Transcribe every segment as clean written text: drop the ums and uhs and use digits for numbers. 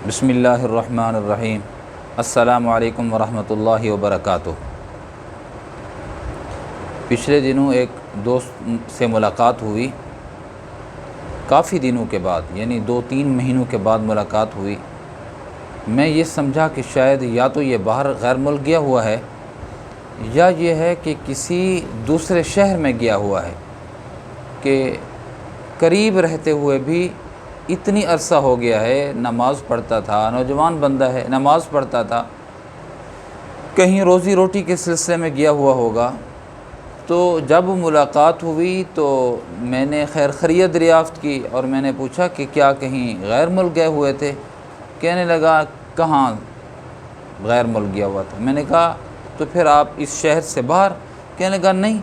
بسم اللہ الرحمن الرحیم۔ السلام علیکم ورحمۃ اللہ وبرکاتہ۔ پچھلے دنوں ایک دوست سے ملاقات ہوئی، کافی دنوں کے بعد، یعنی 2-3 مہینوں کے بعد ملاقات ہوئی۔ میں یہ سمجھا کہ شاید یا تو یہ باہر غیر ملک گیا ہوا ہے یا یہ ہے کہ کسی دوسرے شہر میں گیا ہوا ہے، کہ قریب رہتے ہوئے بھی اتنی عرصہ ہو گیا ہے، نماز پڑھتا تھا، نوجوان بندہ ہے، نماز پڑھتا تھا، کہیں روزی روٹی کے سلسلے میں گیا ہوا ہوگا۔ تو جب ملاقات ہوئی تو میں نے خیر خیریت دریافت کی اور میں نے پوچھا کہ کیا کہیں غیر ملک گئے ہوئے تھے؟ کہنے لگا کہاں غیر ملک گیا ہوا تھا۔ میں نے کہا تو پھر آپ اس شہر سے باہر؟ کہنے لگا نہیں،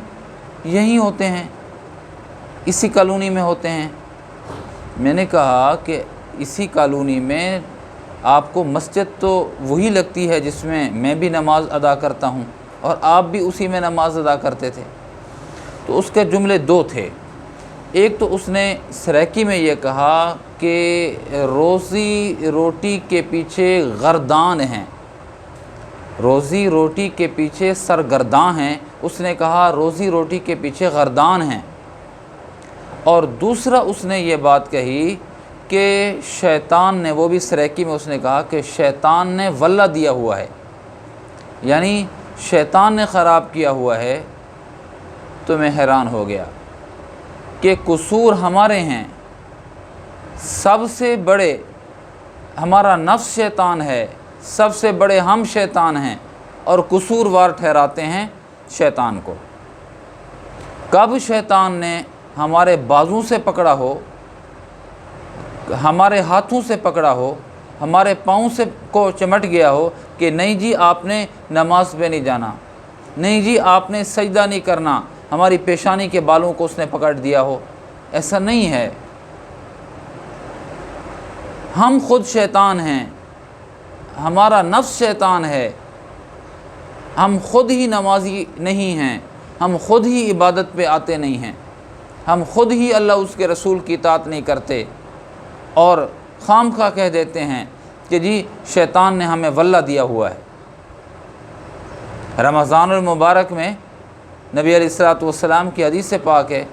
یہیں ہوتے ہیں، اسی کالونی میں ہوتے ہیں۔ میں نے کہا کہ اسی کالونی میں آپ کو مسجد تو وہی لگتی ہے جس میں بھی نماز ادا کرتا ہوں اور آپ بھی اسی میں نماز ادا کرتے تھے۔ تو اس کے جملے 2 تھے۔ ایک تو اس نے سریکی میں یہ کہا کہ روزی روٹی کے پیچھے گردان ہیں، روزی روٹی کے پیچھے سرگرداں ہیں۔ اس نے کہا روزی روٹی کے پیچھے گردان ہیں۔ اور دوسرا اس نے یہ بات کہی کہ شیطان نے، وہ بھی سریکی میں اس نے کہا کہ شیطان نے ولّہ دیا ہوا ہے، یعنی شیطان نے خراب کیا ہوا ہے۔ تو میں حیران ہو گیا کہ قصور ہمارے ہیں، سب سے بڑے ہمارا نفس شیطان ہے، سب سے بڑے ہم شیطان ہیں اور قصوروار ٹھہراتے ہیں شیطان کو۔ کب شیطان نے ہمارے بازو سے پکڑا ہو، ہمارے ہاتھوں سے پکڑا ہو، ہمارے پاؤں سے کو چمٹ گیا ہو کہ نہیں جی آپ نے نماز پہ نہیں جانا، نہیں جی آپ نے سجدہ نہیں کرنا، ہماری پیشانی کے بالوں کو اس نے پکڑ دیا ہو، ایسا نہیں ہے۔ ہم خود شیطان ہیں، ہمارا نفس شیطان ہے، ہم خود ہی نمازی نہیں ہیں، ہم خود ہی عبادت پہ آتے نہیں ہیں، ہم خود ہی اللہ اس کے رسول کی اطاعت نہیں کرتے اور خام خواہ کہہ دیتے ہیں کہ جی شیطان نے ہمیں ولّہ دیا ہوا ہے۔ رمضان المبارک میں نبی علیہ الصلوۃ والسلام کی حدیث پاک ہے،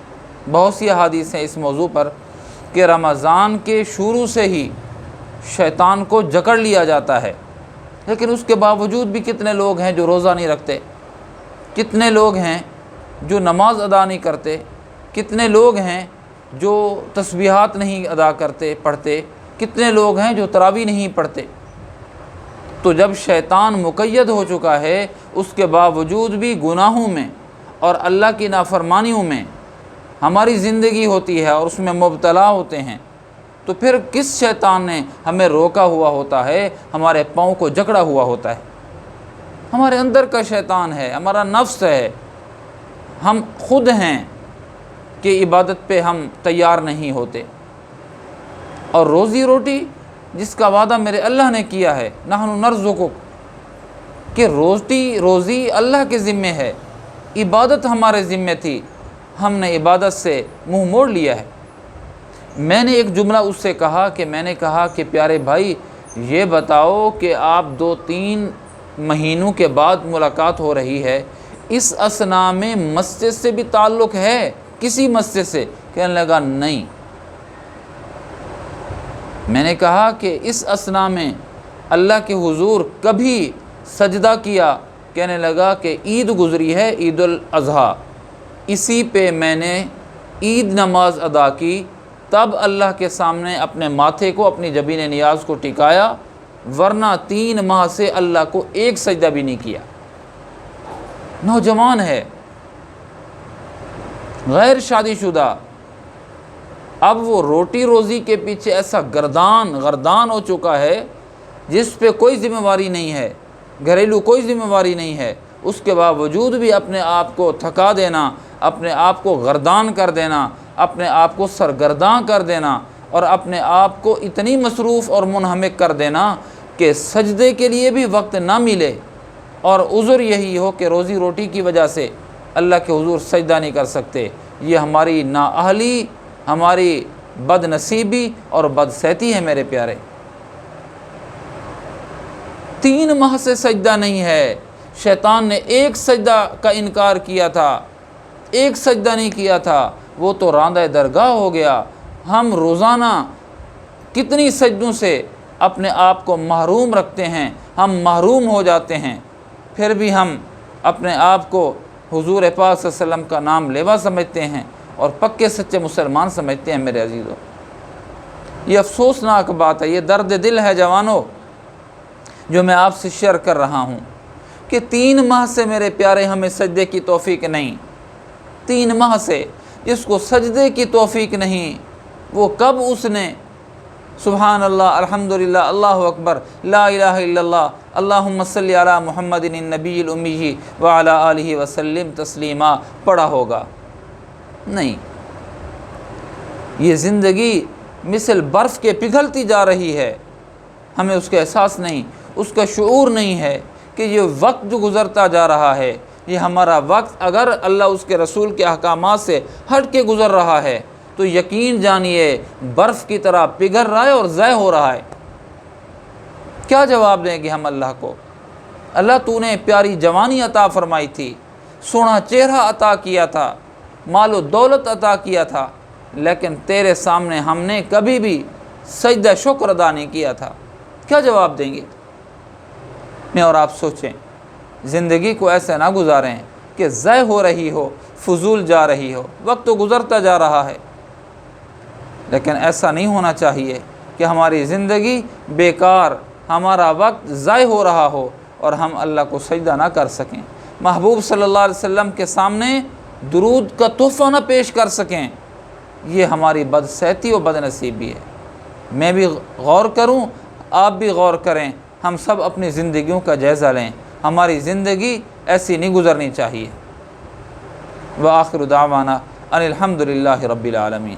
بہت سی احادیث ہیں اس موضوع پر، کہ رمضان کے شروع سے ہی شیطان کو جکڑ لیا جاتا ہے، لیکن اس کے باوجود بھی کتنے لوگ ہیں جو روزہ نہیں رکھتے، کتنے لوگ ہیں جو نماز ادا نہیں کرتے، کتنے لوگ ہیں جو تسبیحات نہیں ادا کرتے پڑھتے، کتنے لوگ ہیں جو تراویح نہیں پڑھتے۔ تو جب شیطان مقید ہو چکا ہے، اس کے باوجود بھی گناہوں میں اور اللہ کی نافرمانیوں میں ہماری زندگی ہوتی ہے اور اس میں مبتلا ہوتے ہیں، تو پھر کس شیطان نے ہمیں روکا ہوا ہوتا ہے، ہمارے پاؤں کو جکڑا ہوا ہوتا ہے؟ ہمارے اندر کا شیطان ہے، ہمارا نفس ہے، ہم خود ہیں کہ عبادت پہ ہم تیار نہیں ہوتے۔ اور روزی روٹی جس کا وعدہ میرے اللہ نے کیا ہے، نحن نرزقک، کہ روزی اللہ کے ذمے ہے، عبادت ہمارے ذمے تھی، ہم نے عبادت سے منہ موڑ لیا ہے۔ میں نے ایک جملہ اس سے کہا کہ پیارے بھائی یہ بتاؤ کہ آپ 2-3 مہینوں کے بعد ملاقات ہو رہی ہے، اس اثناء میں مسجد سے بھی تعلق ہے، کسی مسجد سے؟ کہنے لگا نہیں۔ میں نے کہا کہ اس اثناء میں اللہ کے حضور کبھی سجدہ کیا؟ کہنے لگا کہ عید گزری ہے، عید الاضحیٰ، اسی پہ میں نے عید نماز ادا کی، تب اللہ کے سامنے اپنے ماتھے کو، اپنی جبین نیاز کو ٹکایا، ورنہ 3 ماہ سے اللہ کو ایک سجدہ بھی نہیں کیا۔ نوجوان ہے، غیر شادی شدہ، اب وہ روٹی روزی کے پیچھے ایسا گردان ہو چکا ہے جس پہ کوئی ذمہ داری نہیں ہے، گھریلو کوئی ذمہ داری نہیں ہے، اس کے باوجود بھی اپنے آپ کو تھکا دینا، اپنے آپ کو گردان کر دینا، اپنے آپ کو سرگرداں کر دینا اور اپنے آپ کو اتنی مصروف اور منہمک کر دینا کہ سجدے کے لیے بھی وقت نہ ملے، اور عذر یہی ہو کہ روزی روٹی کی وجہ سے اللہ کے حضور سجدہ نہیں کر سکتے۔ یہ ہماری نااہلی، ہماری بد نصیبی اور بد سیتی ہے میرے پیارے۔ 3 ماہ سے سجدہ نہیں ہے۔ شیطان نے ایک سجدہ کا انکار کیا تھا، ایک سجدہ نہیں کیا تھا، وہ تو راندہ درگاہ ہو گیا۔ ہم روزانہ کتنی سجدوں سے اپنے آپ کو محروم رکھتے ہیں، ہم محروم ہو جاتے ہیں، پھر بھی ہم اپنے آپ کو حضور پاک صلی اللہ علیہ وسلم کا نام لیوا سمجھتے ہیں اور پکے سچے مسلمان سمجھتے ہیں۔ میرے عزیزو، یہ افسوسناک بات ہے، یہ درد دل ہے جوانوں، جو میں آپ سے شیئر کر رہا ہوں کہ 3 ماہ سے میرے پیارے ہمیں سجدے کی توفیق نہیں۔ 3 ماہ سے جس کو سجدے کی توفیق نہیں، وہ کب اس نے سبحان اللہ، الحمدللہ، اللہ اکبر، لا الہ الا اللہ، اللہم صلی علی محمد النبی الامی وعلی آلہ وسلم تسلیما پڑھا ہوگا؟ نہیں۔ یہ زندگی مثل برف کے پگھلتی جا رہی ہے، ہمیں اس کا احساس نہیں، اس کا شعور نہیں ہے کہ یہ وقت جو گزرتا جا رہا ہے، یہ ہمارا وقت اگر اللہ اس کے رسول کے احکامات سے ہٹ کے گزر رہا ہے تو یقین جانیے برف کی طرح پگھل رہا ہے اور ضائع ہو رہا ہے۔ کیا جواب دیں گے ہم اللہ کو؟ اللہ تو نے پیاری جوانی عطا فرمائی تھی، سونا چہرہ عطا کیا تھا، مال و دولت عطا کیا تھا، لیکن تیرے سامنے ہم نے کبھی بھی سجدہ شکر ادا نہیں کیا تھا۔ کیا جواب دیں گے؟ میں اور آپ سوچیں، زندگی کو ایسے نہ گزاریں کہ ضائع ہو رہی ہو، فضول جا رہی ہو، وقت تو گزرتا جا رہا ہے، لیکن ایسا نہیں ہونا چاہیے کہ ہماری زندگی بیکار، ہمارا وقت ضائع ہو رہا ہو اور ہم اللہ کو سجدہ نہ کر سکیں، محبوب صلی اللہ علیہ وسلم کے سامنے درود کا تحفہ نہ پیش کر سکیں۔ یہ ہماری بدصحتی و بدنصیبی ہے۔ میں بھی غور کروں، آپ بھی غور کریں، ہم سب اپنی زندگیوں کا جائزہ لیں، ہماری زندگی ایسی نہیں گزرنی چاہیے۔ وآخر دعوانا ان الحمدللہ رب العالمین۔